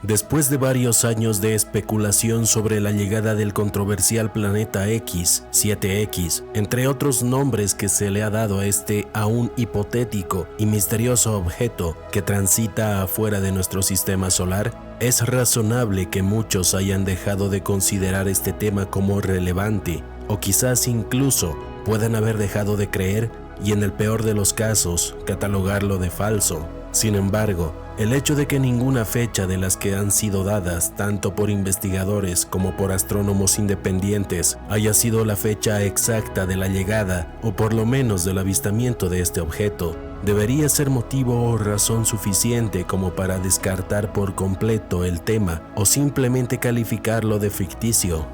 Después de varios años de especulación sobre la llegada del controversial planeta X, 7X, entre otros nombres que se le ha dado a este aún hipotético y misterioso objeto que transita afuera de nuestro sistema solar, es razonable que muchos hayan dejado de considerar este tema como relevante, o quizás incluso puedan haber dejado de creer y, en el peor de los casos, catalogarlo de falso. Sin embargo, el hecho de que ninguna fecha de las que han sido dadas tanto por investigadores como por astrónomos independientes haya sido la fecha exacta de la llegada o por lo menos del avistamiento de este objeto, debería ser motivo o razón suficiente como para descartar por completo el tema o simplemente calificarlo de ficticio.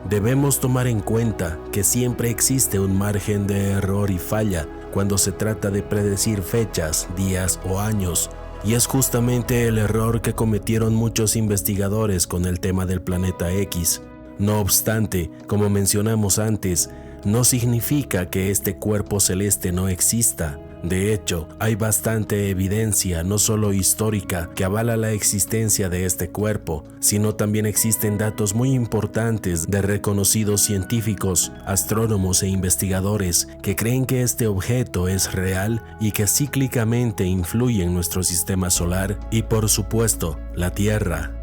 Debemos tomar en cuenta que siempre existe un margen de error y falla cuando se trata de predecir fechas, días o años, y es justamente el error que cometieron muchos investigadores con el tema del planeta X. No obstante, como mencionamos antes, no significa que este cuerpo celeste no exista. De hecho, hay bastante evidencia, no solo histórica, que avala la existencia de este cuerpo, sino también existen datos muy importantes de reconocidos científicos, astrónomos e investigadores que creen que este objeto es real y que cíclicamente influye en nuestro sistema solar y, por supuesto, la Tierra.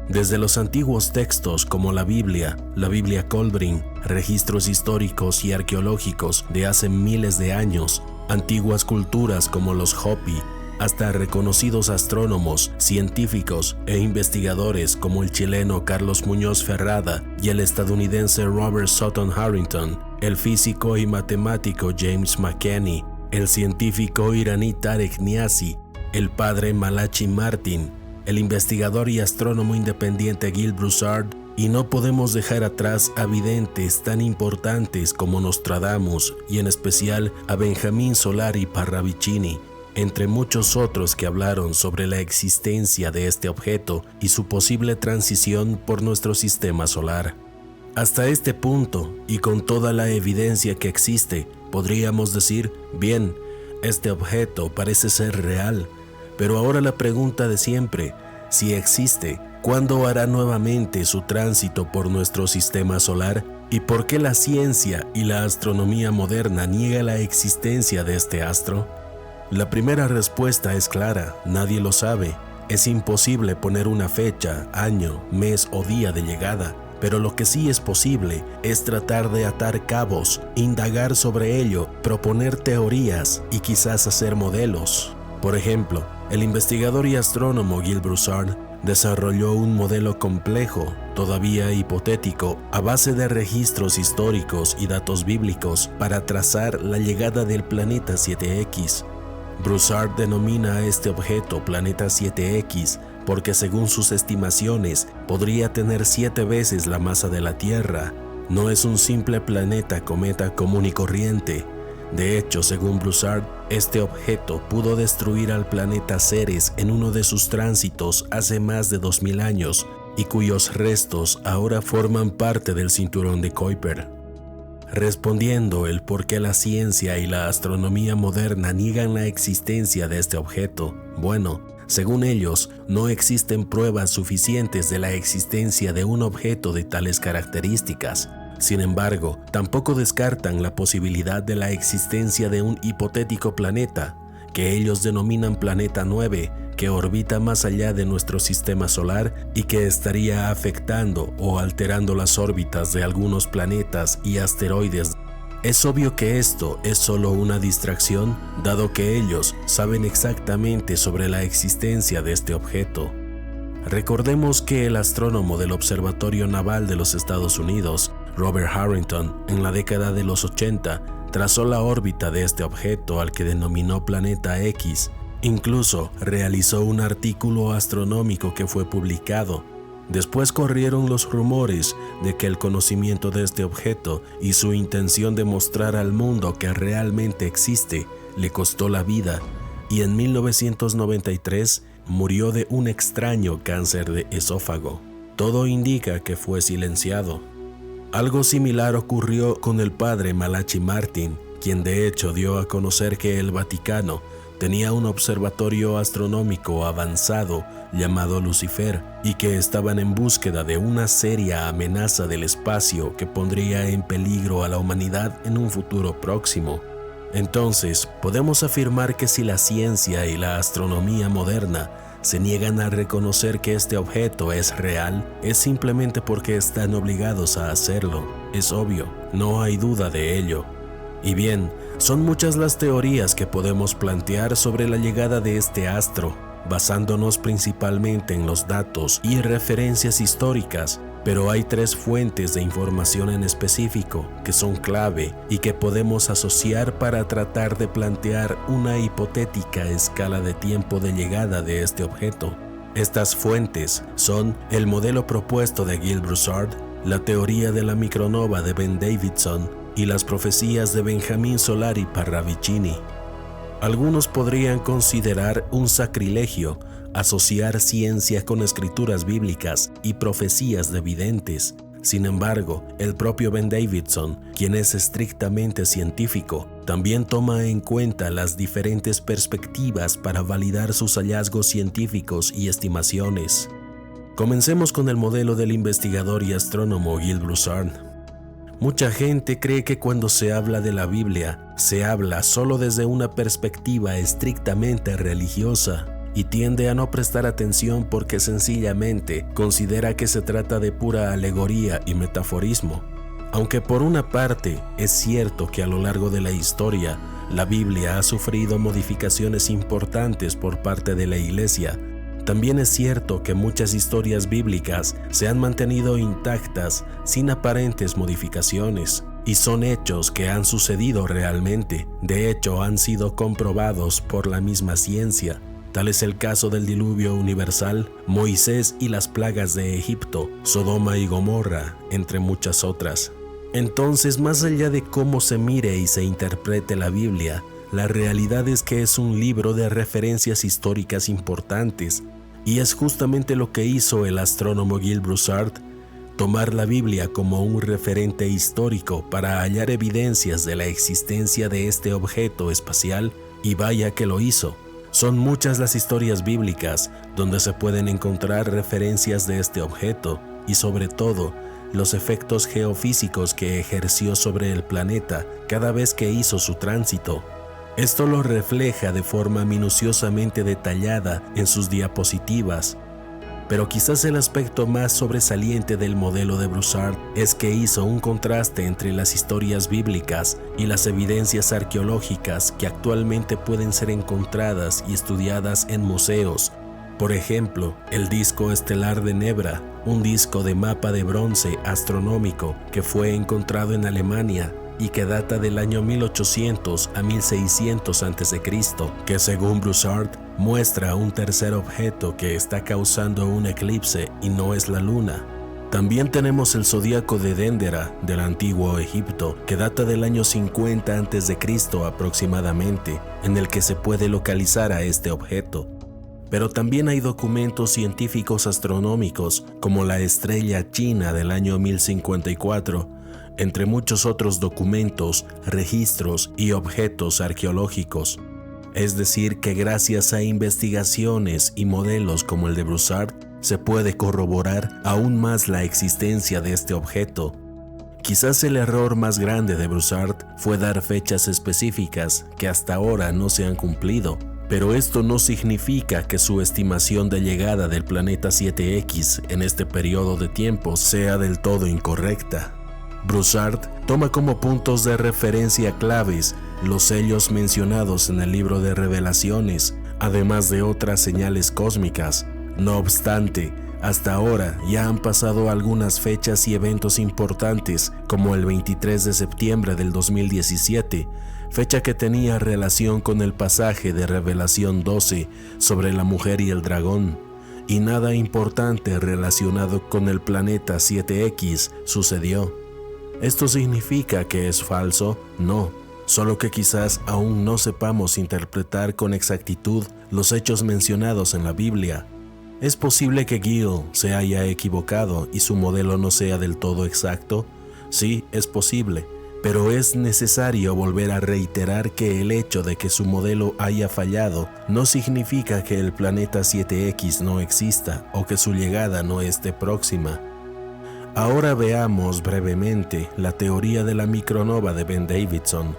Desde los antiguos textos como la Biblia Kolbrin, registros históricos y arqueológicos de hace miles de años, antiguas culturas como los Hopi, hasta reconocidos astrónomos, científicos e investigadores como el chileno Carlos Muñoz Ferrada y el estadounidense Robert Sutton Harrington, el físico y matemático James McKinney, el científico iraní Tarek Niazi, el padre Malachi Martin, el investigador y astrónomo independiente Gil Broussard, y no podemos dejar atrás a videntes tan importantes como Nostradamus y en especial a Benjamín Solari Parravicini, entre muchos otros que hablaron sobre la existencia de este objeto y su posible transición por nuestro sistema solar. Hasta este punto, y con toda la evidencia que existe, podríamos decir, bien, este objeto parece ser real, pero ahora la pregunta de siempre, si existe, ¿cuándo hará nuevamente su tránsito por nuestro sistema solar? ¿Y por qué la ciencia y la astronomía moderna niega la existencia de este astro? La primera respuesta es clara, nadie lo sabe. Es imposible poner una fecha, año, mes o día de llegada, pero lo que sí es posible es tratar de atar cabos, indagar sobre ello, proponer teorías y quizás hacer modelos. Por ejemplo, el investigador y astrónomo Gil Broussard desarrolló un modelo complejo, todavía hipotético, a base de registros históricos y datos bíblicos para trazar la llegada del planeta 7X. Broussard denomina a este objeto planeta 7X porque, según sus estimaciones, podría tener 7 veces la masa de la Tierra. No es un simple planeta cometa común y corriente. De hecho, según Broussard, este objeto pudo destruir al planeta Ceres en uno de sus tránsitos hace más de 2000 años y cuyos restos ahora forman parte del cinturón de Kuiper. Respondiendo el por qué la ciencia y la astronomía moderna niegan la existencia de este objeto, bueno, según ellos, no existen pruebas suficientes de la existencia de un objeto de tales características. Sin embargo, tampoco descartan la posibilidad de la existencia de un hipotético planeta, que ellos denominan Planeta 9, que orbita más allá de nuestro sistema solar y que estaría afectando o alterando las órbitas de algunos planetas y asteroides. Es obvio que esto es solo una distracción, dado que ellos saben exactamente sobre la existencia de este objeto. Recordemos que el astrónomo del Observatorio Naval de los Estados Unidos, Robert Harrington, en la década de los 80, trazó la órbita de este objeto al que denominó Planeta X. Incluso realizó un artículo astronómico que fue publicado. Después corrieron los rumores de que el conocimiento de este objeto y su intención de mostrar al mundo que realmente existe le costó la vida, y en 1993 murió de un extraño cáncer de esófago. Todo indica que fue silenciado. Algo similar ocurrió con el padre Malachi Martin, quien de hecho dio a conocer que el Vaticano tenía un observatorio astronómico avanzado llamado Lucifer y que estaban en búsqueda de una seria amenaza del espacio que pondría en peligro a la humanidad en un futuro próximo. Entonces, podemos afirmar que si la ciencia y la astronomía moderna se niegan a reconocer que este objeto es real, es simplemente porque están obligados a hacerlo. Es obvio, no hay duda de ello. Y bien, son muchas las teorías que podemos plantear sobre la llegada de este astro, basándonos principalmente en los datos y referencias históricas, pero hay 3 fuentes de información en específico que son clave y que podemos asociar para tratar de plantear una hipotética escala de tiempo de llegada de este objeto. Estas fuentes son el modelo propuesto de Gil Broussard, la teoría de la micronova de Ben Davidson y las profecías de Benjamin Solari Parravicini. Algunos podrían considerar un sacrilegio asociar ciencia con escrituras bíblicas y profecías de videntes. Sin embargo, el propio Ben Davidson, quien es estrictamente científico, también toma en cuenta las diferentes perspectivas para validar sus hallazgos científicos y estimaciones. Comencemos con el modelo del investigador y astrónomo Gil Broussard. Mucha gente cree que cuando se habla de la Biblia, se habla solo desde una perspectiva estrictamente religiosa y tiende a no prestar atención porque sencillamente considera que se trata de pura alegoría y metaforismo. Aunque por una parte es cierto que a lo largo de la historia, la Biblia ha sufrido modificaciones importantes por parte de la Iglesia, también es cierto que muchas historias bíblicas se han mantenido intactas sin aparentes modificaciones, y son hechos que han sucedido realmente. De hecho, han sido comprobados por la misma ciencia. Tal es el caso del diluvio universal, Moisés y las plagas de Egipto, Sodoma y Gomorra, entre muchas otras. Entonces, más allá de cómo se mire y se interprete la Biblia, la realidad es que es un libro de referencias históricas importantes, y es justamente lo que hizo el astrónomo Gil Broussard, tomar la Biblia como un referente histórico para hallar evidencias de la existencia de este objeto espacial, y vaya que lo hizo. Son muchas las historias bíblicas donde se pueden encontrar referencias de este objeto, y sobre todo, los efectos geofísicos que ejerció sobre el planeta cada vez que hizo su tránsito. Esto lo refleja de forma minuciosamente detallada en sus diapositivas, pero quizás el aspecto más sobresaliente del modelo de Broussard es que hizo un contraste entre las historias bíblicas y las evidencias arqueológicas que actualmente pueden ser encontradas y estudiadas en museos. Por ejemplo, el disco estelar de Nebra, un disco de mapa de bronce astronómico que fue encontrado en Alemania y que data del año 1800 a 1600 a.C., que según Broussard muestra un tercer objeto que está causando un eclipse y no es la luna. También tenemos el zodíaco de Dendera del antiguo Egipto, que data del año 50 a.C. aproximadamente, en el que se puede localizar a este objeto. Pero también hay documentos científicos astronómicos como la estrella china del año 1054, entre muchos otros documentos, registros y objetos arqueológicos. Es decir, que gracias a investigaciones y modelos como el de Broussard, se puede corroborar aún más la existencia de este objeto. Quizás el error más grande de Broussard fue dar fechas específicas que hasta ahora no se han cumplido, pero esto no significa que su estimación de llegada del planeta 7X en este periodo de tiempo sea del todo incorrecta. Broussard toma como puntos de referencia claves los sellos mencionados en el libro de Revelaciones, además de otras señales cósmicas. No obstante, hasta ahora ya han pasado algunas fechas y eventos importantes, como el 23 de septiembre del 2017, fecha que tenía relación con el pasaje de Revelación 12 sobre la mujer y el dragón, y nada importante relacionado con el planeta 7X sucedió. ¿Esto significa que es falso? No, solo que quizás aún no sepamos interpretar con exactitud los hechos mencionados en la Biblia. ¿Es posible que Gil se haya equivocado y su modelo no sea del todo exacto? Sí, es posible, Pero es necesario volver a reiterar que el hecho de que su modelo haya fallado no significa que el planeta 7X no exista o que su llegada no esté próxima. Ahora veamos brevemente la teoría de la micronova de Ben Davidson.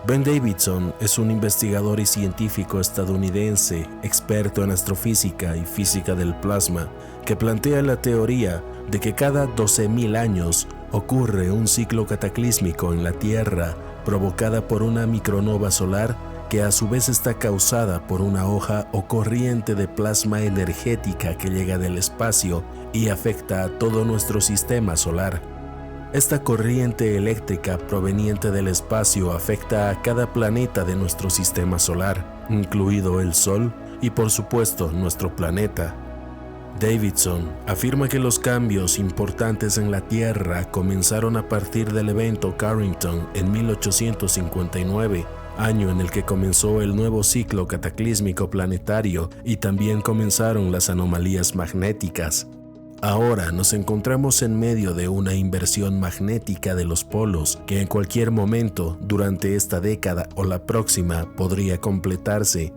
Ben Davidson es un investigador y científico estadounidense, experto en astrofísica y física del plasma, que plantea la teoría de que cada 12.000 años ocurre un ciclo cataclísmico en la Tierra provocada por una micronova solar que a su vez está causada por una hoja o corriente de plasma energética que llega del espacio y afecta a todo nuestro sistema solar. Esta corriente eléctrica proveniente del espacio afecta a cada planeta de nuestro sistema solar, incluido el Sol y por supuesto nuestro planeta. Davidson afirma que los cambios importantes en la Tierra comenzaron a partir del evento Carrington en 1859, año en el que comenzó el nuevo ciclo cataclísmico planetario y también comenzaron las anomalías magnéticas. Ahora nos encontramos en medio de una inversión magnética de los polos que en cualquier momento durante esta década o la próxima podría completarse.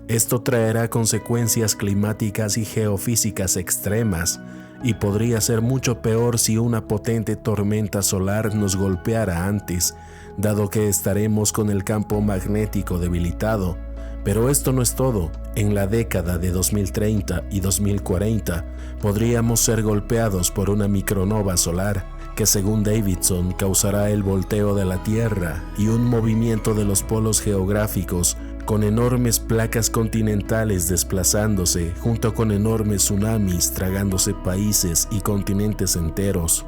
Esto traerá consecuencias climáticas y geofísicas extremas y podría ser mucho peor si una potente tormenta solar nos golpeara antes, dado que estaremos con el campo magnético debilitado. Pero esto no es todo. En la década de 2030 y 2040 podríamos ser golpeados por una micronova solar que según Davidson causará el volteo de la Tierra y un movimiento de los polos geográficos con enormes placas continentales desplazándose junto con enormes tsunamis tragándose países y continentes enteros.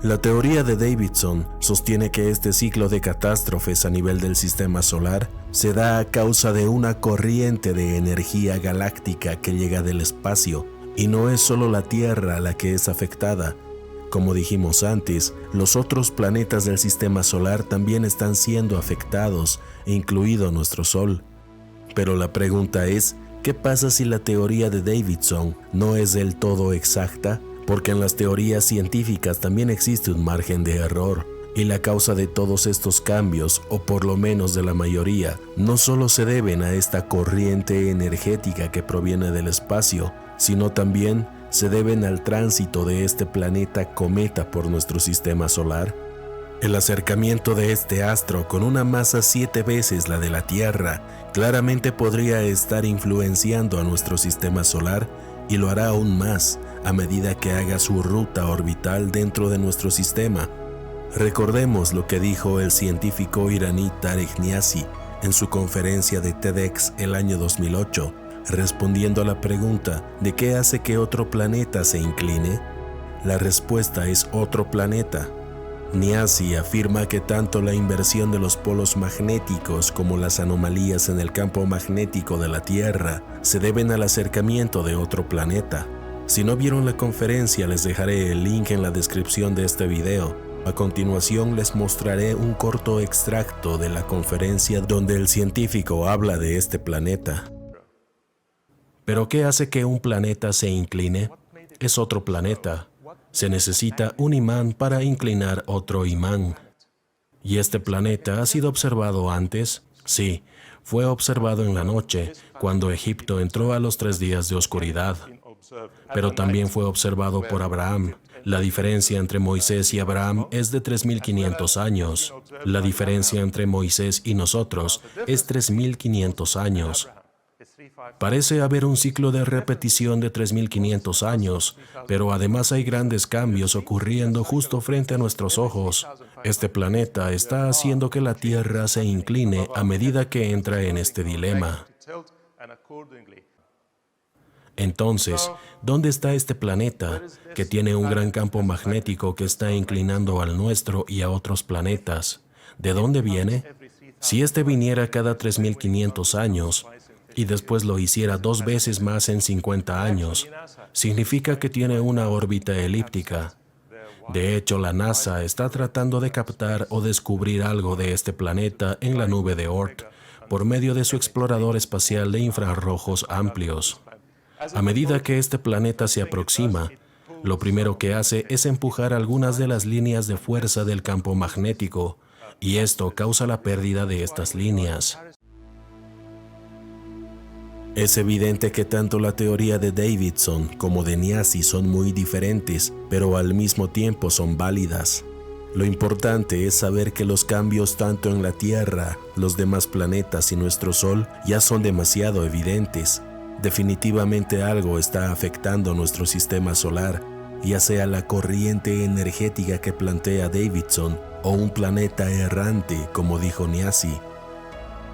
La teoría de Davidson sostiene que este ciclo de catástrofes a nivel del sistema solar se da a causa de una corriente de energía galáctica que llega del espacio, y no es solo la Tierra la que es afectada. Como dijimos antes, los otros planetas del sistema solar también están siendo afectados, incluido nuestro Sol. Pero la pregunta es, ¿qué pasa si la teoría de Davidson no es del todo exacta? Porque en las teorías científicas también existe un margen de error, y la causa de todos estos cambios, o por lo menos de la mayoría, no solo se deben a esta corriente energética que proviene del espacio, sino también se deben al tránsito de este planeta cometa por nuestro sistema solar. El acercamiento de este astro con una masa 7 veces la de la Tierra claramente podría estar influenciando a nuestro sistema solar y lo hará aún más a medida que haga su ruta orbital dentro de nuestro sistema. Recordemos lo que dijo el científico iraní Tarek Niazi en su conferencia de TEDx el año 2008, respondiendo a la pregunta de qué hace que otro planeta se incline. La respuesta es otro planeta. Niazi afirma que tanto la inversión de los polos magnéticos como las anomalías en el campo magnético de la Tierra se deben al acercamiento de otro planeta. Si no vieron la conferencia, les dejaré el link en la descripción de este video. A continuación les mostraré un corto extracto de la conferencia donde el científico habla de este planeta. ¿Pero qué hace que un planeta se incline? Es otro planeta. Se necesita un imán para inclinar otro imán. ¿Y este planeta ha sido observado antes? Sí, fue observado en la noche, cuando Egipto entró a los 3 días de oscuridad. Pero también fue observado por Abraham. La diferencia entre Moisés y Abraham es de 3.500 años. La diferencia entre Moisés y nosotros es 3.500 años. Parece haber un ciclo de repetición de 3.500 años, pero además hay grandes cambios ocurriendo justo frente a nuestros ojos. Este planeta está haciendo que la Tierra se incline a medida que entra en este dilema. Entonces, ¿dónde está este planeta que tiene un gran campo magnético que está inclinando al nuestro y a otros planetas? ¿De dónde viene? Si este viniera cada 3.500 años, y después lo hiciera 2 veces más en 50 años, significa que tiene una órbita elíptica. De hecho, la NASA está tratando de captar o descubrir algo de este planeta en la nube de Oort por medio de su explorador espacial de infrarrojos amplios. A medida que este planeta se aproxima, lo primero que hace es empujar algunas de las líneas de fuerza del campo magnético, y esto causa la pérdida de estas líneas. Es evidente que tanto la teoría de Davidson como de Niazi son muy diferentes, pero al mismo tiempo son válidas. Lo importante es saber que los cambios tanto en la Tierra, los demás planetas y nuestro Sol ya son demasiado evidentes. Definitivamente algo está afectando nuestro sistema solar, ya sea la corriente energética que plantea Davidson o un planeta errante, como dijo Niazi.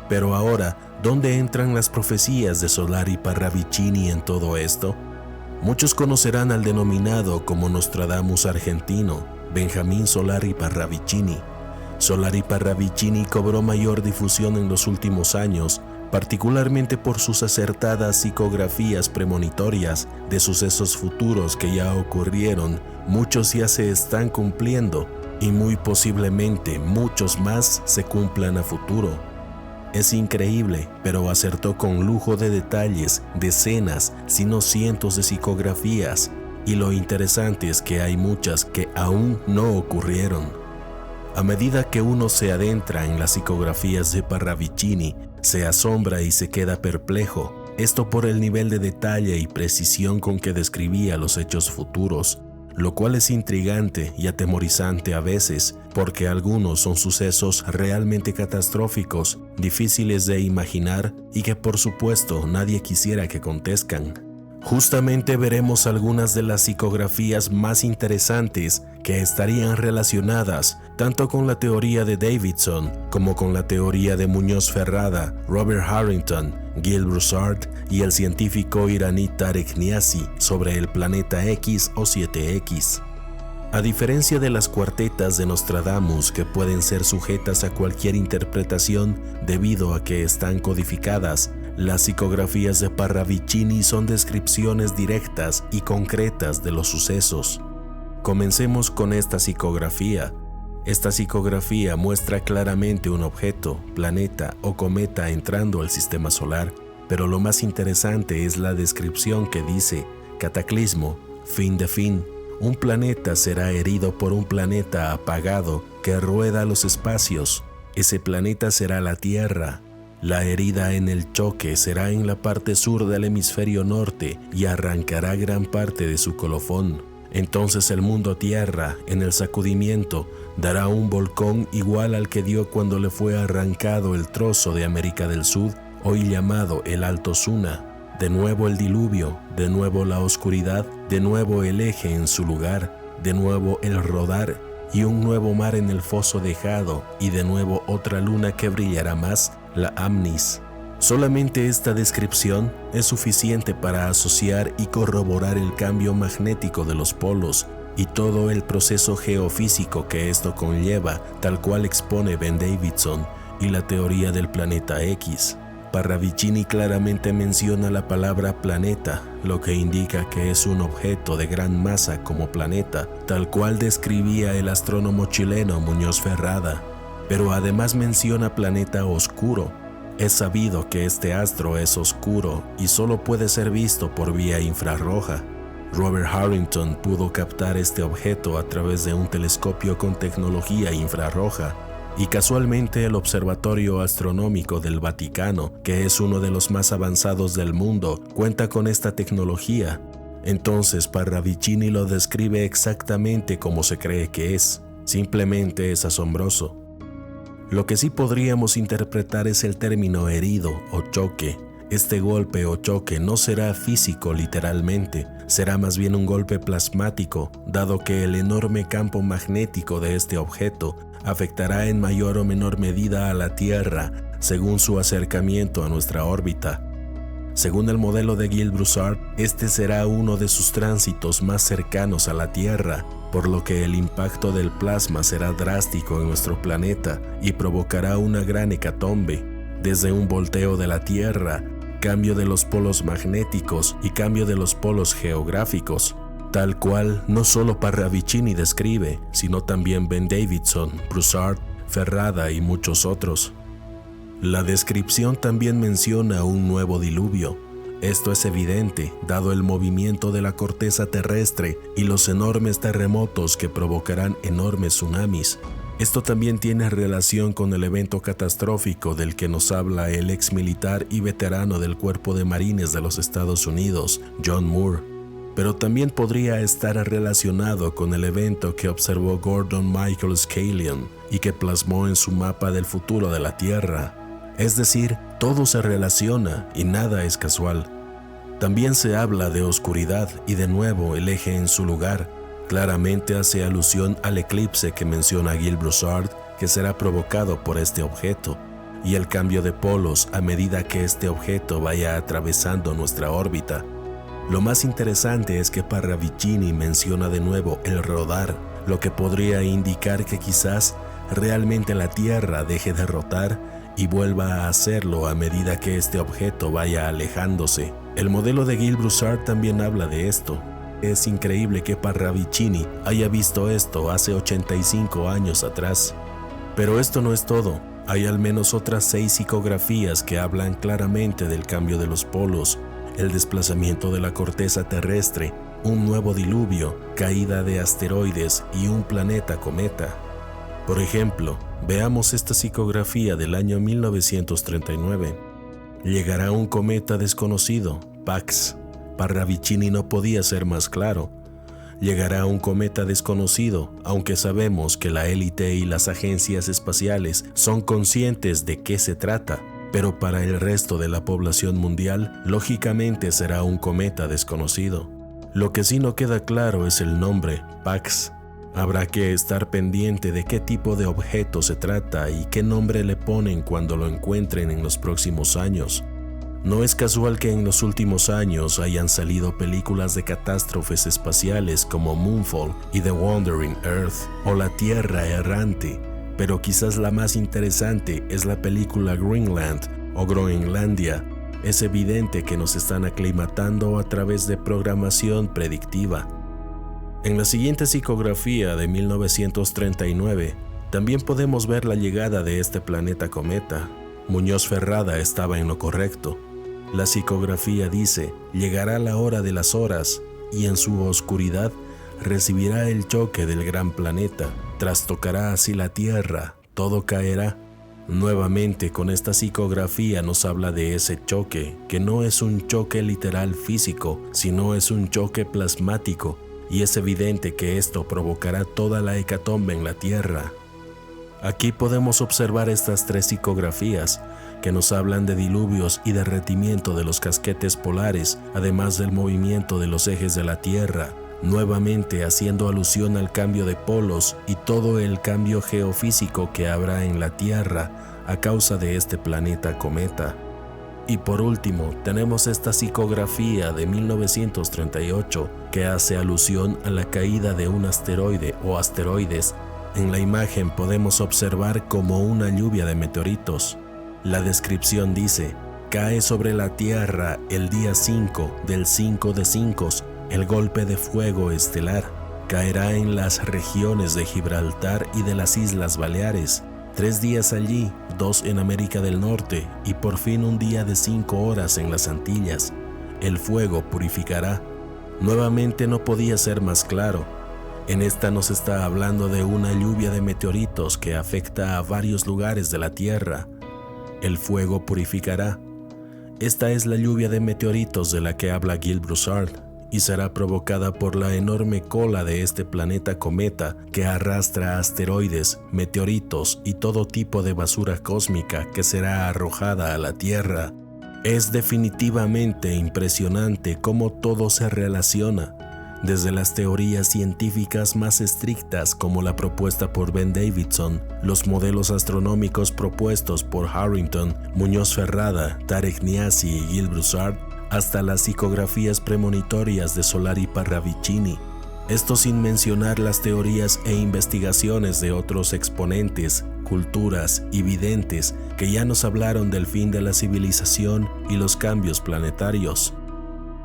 Pero ahora, ¿dónde entran las profecías de Solari Parravicini en todo esto? Muchos conocerán al denominado como Nostradamus argentino, Benjamín Solari Parravicini. Solari Parravicini cobró mayor difusión en los últimos años, particularmente por sus acertadas psicografías premonitorias de sucesos futuros que ya ocurrieron, muchos ya se están cumpliendo y muy posiblemente muchos más se cumplan a futuro. Es increíble, pero acertó con lujo de detalles, decenas, si no cientos de psicografías, y lo interesante es que hay muchas que aún no ocurrieron. A medida que uno se adentra en las psicografías de Parravicini, se asombra y se queda perplejo, esto por el nivel de detalle y precisión con que describía los hechos futuros, lo cual es intrigante y atemorizante a veces, porque algunos son sucesos realmente catastróficos, difíciles de imaginar y que por supuesto nadie quisiera que acontezcan. Justamente veremos algunas de las psicografías más interesantes que estarían relacionadas tanto con la teoría de Davidson como con la teoría de Muñoz Ferrada, Robert Harrington, Gil Broussard y el científico iraní Tarek Niazi sobre el planeta X o 7X. A diferencia de las cuartetas de Nostradamus que pueden ser sujetas a cualquier interpretación debido a que están codificadas, las psicografías de Parravicini son descripciones directas y concretas de los sucesos. Comencemos con esta psicografía. Esta psicografía muestra claramente un objeto, planeta o cometa entrando al sistema solar, pero lo más interesante es la descripción que dice: cataclismo, fin de fin. Un planeta será herido por un planeta apagado que rueda los espacios. Ese planeta será la Tierra. La herida en el choque será en la parte sur del hemisferio norte y arrancará gran parte de su colofón. Entonces el mundo Tierra, en el sacudimiento, dará un volcón igual al que dio cuando le fue arrancado el trozo de América del Sur, hoy llamado el Alto Suna. De nuevo el diluvio, de nuevo la oscuridad, de nuevo el eje en su lugar, de nuevo el rodar y un nuevo mar en el foso dejado y de nuevo otra luna que brillará más, la Amnis. Solamente esta descripción es suficiente para asociar y corroborar el cambio magnético de los polos y todo el proceso geofísico que esto conlleva, tal cual expone Ben Davidson y la teoría del planeta X. Parravicini claramente menciona la palabra planeta, lo que indica que es un objeto de gran masa como planeta, tal cual describía el astrónomo chileno Muñoz Ferrada. Pero además menciona planeta oscuro. Es sabido que este astro es oscuro y solo puede ser visto por vía infrarroja. Robert Harrington pudo captar este objeto a través de un telescopio con tecnología infrarroja. Y casualmente el Observatorio Astronómico del Vaticano, que es uno de los más avanzados del mundo, cuenta con esta tecnología. Entonces Parravicini lo describe exactamente como se cree que es. Simplemente es asombroso. Lo que sí podríamos interpretar es el término herido o choque. Este golpe o choque no será físico literalmente, será más bien un golpe plasmático, dado que el enorme campo magnético de este objeto afectará en mayor o menor medida a la Tierra según su acercamiento a nuestra órbita. Según el modelo de Gil Broussard, este será uno de sus tránsitos más cercanos a la Tierra, por lo que el impacto del plasma será drástico en nuestro planeta y provocará una gran hecatombe, desde un volteo de la Tierra, cambio de los polos magnéticos y cambio de los polos geográficos, tal cual no solo Parravicini describe, sino también Ben Davidson, Broussard, Ferrada y muchos otros. La descripción también menciona un nuevo diluvio. Esto es evidente, dado el movimiento de la corteza terrestre y los enormes terremotos que provocarán enormes tsunamis. Esto también tiene relación con el evento catastrófico del que nos habla el ex militar y veterano del Cuerpo de Marines de los Estados Unidos, John Moore, pero también podría estar relacionado con el evento que observó Gordon Michael Scallion y que plasmó en su mapa del futuro de la Tierra. Es decir, todo se relaciona y nada es casual. También se habla de oscuridad y de nuevo el eje en su lugar. Claramente hace alusión al eclipse que menciona Gil Broussard, que será provocado por este objeto, y el cambio de polos a medida que este objeto vaya atravesando nuestra órbita. Lo más interesante es que Parravicini menciona de nuevo el rodar, lo que podría indicar que quizás realmente la Tierra deje de rotar y vuelva a hacerlo a medida que este objeto vaya alejándose. El modelo de Gil Broussard también habla de esto. Es increíble que Parravicini haya visto esto hace 85 años atrás. Pero esto no es todo. Hay al menos otras 6 psicografías que hablan claramente del cambio de los polos, el desplazamiento de la corteza terrestre, un nuevo diluvio, caída de asteroides y un planeta cometa. Por ejemplo, veamos esta psicografía del año 1939. Llegará un cometa desconocido, Pax. Parravicini no podía ser más claro. Llegará un cometa desconocido, aunque sabemos que la élite y las agencias espaciales son conscientes de qué se trata, pero para el resto de la población mundial, lógicamente será un cometa desconocido. Lo que sí no queda claro es el nombre, Pax. Habrá que estar pendiente de qué tipo de objeto se trata y qué nombre le ponen cuando lo encuentren en los próximos años. No es casual que en los últimos años hayan salido películas de catástrofes espaciales como Moonfall y The Wandering Earth o La Tierra Errante, pero quizás la más interesante es la película Greenland o Groenlandia. Es evidente que nos están aclimatando a través de programación predictiva. En la siguiente psicografía de 1939, también podemos ver la llegada de este planeta cometa. Muñoz Ferrada estaba en lo correcto. La psicografía dice: llegará la hora de las horas y en su oscuridad recibirá el choque del gran planeta, trastocará así la Tierra, todo caerá. Nuevamente con esta psicografía nos habla de ese choque, que no es un choque literal físico, sino es un choque plasmático, y es evidente que esto provocará toda la hecatombe en la Tierra. Aquí podemos observar estas 3 psicografías, que nos hablan de diluvios y derretimiento de los casquetes polares, además del movimiento de los ejes de la Tierra, nuevamente haciendo alusión al cambio de polos y todo el cambio geofísico que habrá en la Tierra a causa de este planeta cometa. Y por último, tenemos esta psicografía de 1938 que hace alusión a la caída de un asteroide o asteroides. En la imagen podemos observar como una lluvia de meteoritos. La descripción dice: cae sobre la Tierra el día 5 del 5 de 5, el golpe de fuego estelar. Caerá en las regiones de Gibraltar y de las Islas Baleares. 3 días allí, 2 en América del Norte y por fin un día de 5 horas en las Antillas. El fuego purificará. Nuevamente no podía ser más claro. En esta nos está hablando de una lluvia de meteoritos que afecta a varios lugares de la Tierra. El fuego purificará. Esta es la lluvia de meteoritos de la que habla Gil Broussard y será provocada por la enorme cola de este planeta cometa que arrastra asteroides, meteoritos y todo tipo de basura cósmica que será arrojada a la Tierra. Es definitivamente impresionante cómo todo se relaciona, desde las teorías científicas más estrictas como la propuesta por Ben Davidson, los modelos astronómicos propuestos por Harrington, Muñoz Ferrada, Tarek Niazi y Gil Broussard, hasta las psicografías premonitorias de Solari Parravicini. Esto sin mencionar las teorías e investigaciones de otros exponentes, culturas y videntes que ya nos hablaron del fin de la civilización y los cambios planetarios.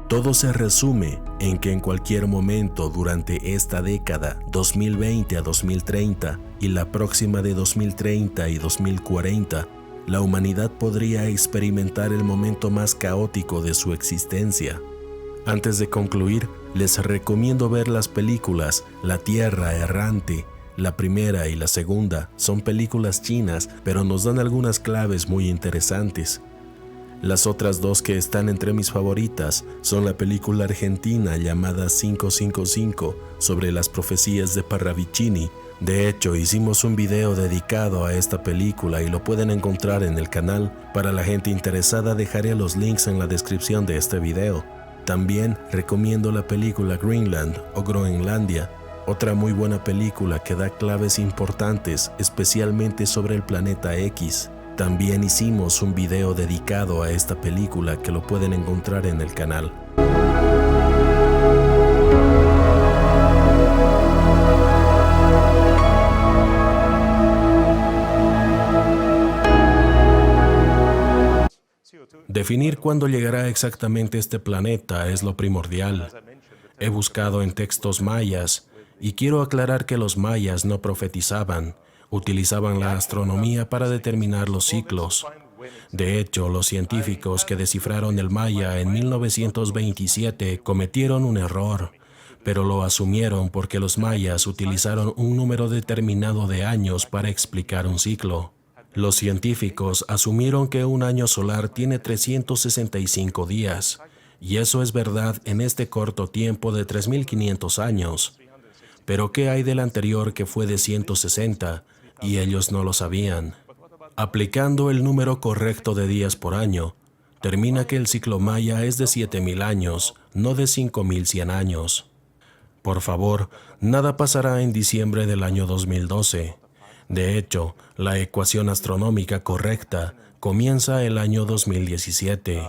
Todo se resume en que en cualquier momento durante esta década, 2020 a 2030 y la próxima de 2030 y 2040, la humanidad podría experimentar el momento más caótico de su existencia. Antes de concluir, les recomiendo ver las películas La Tierra Errante, La primera y la segunda son películas chinas, pero nos dan algunas claves muy interesantes. Las otras dos que están entre mis favoritas son la película argentina llamada 555 sobre las profecías de Parravicini. De hecho, hicimos un video dedicado a esta película y lo pueden encontrar en el canal. Para la gente interesada dejaré los links en la descripción de este video. También recomiendo la película Greenland o Groenlandia, otra muy buena película que da claves importantes, especialmente sobre el planeta X. También hicimos un video dedicado a esta película que lo pueden encontrar en el canal. Definir cuándo llegará exactamente este planeta es lo primordial. He buscado en textos mayas y quiero aclarar que los mayas no profetizaban, utilizaban la astronomía para determinar los ciclos. De hecho, los científicos que descifraron el maya en 1927 cometieron un error, pero lo asumieron porque los mayas utilizaron un número determinado de años para explicar un ciclo. Los científicos asumieron que un año solar tiene 365 días, y eso es verdad en este corto tiempo de 3.500 años. Pero ¿qué hay del anterior que fue de 160? Y ellos no lo sabían. Aplicando el número correcto de días por año, termina que el ciclo maya es de 7.000 años, no de 5.100 años. Por favor, nada pasará en diciembre del año 2012. De hecho, la ecuación astronómica correcta comienza el año 2017.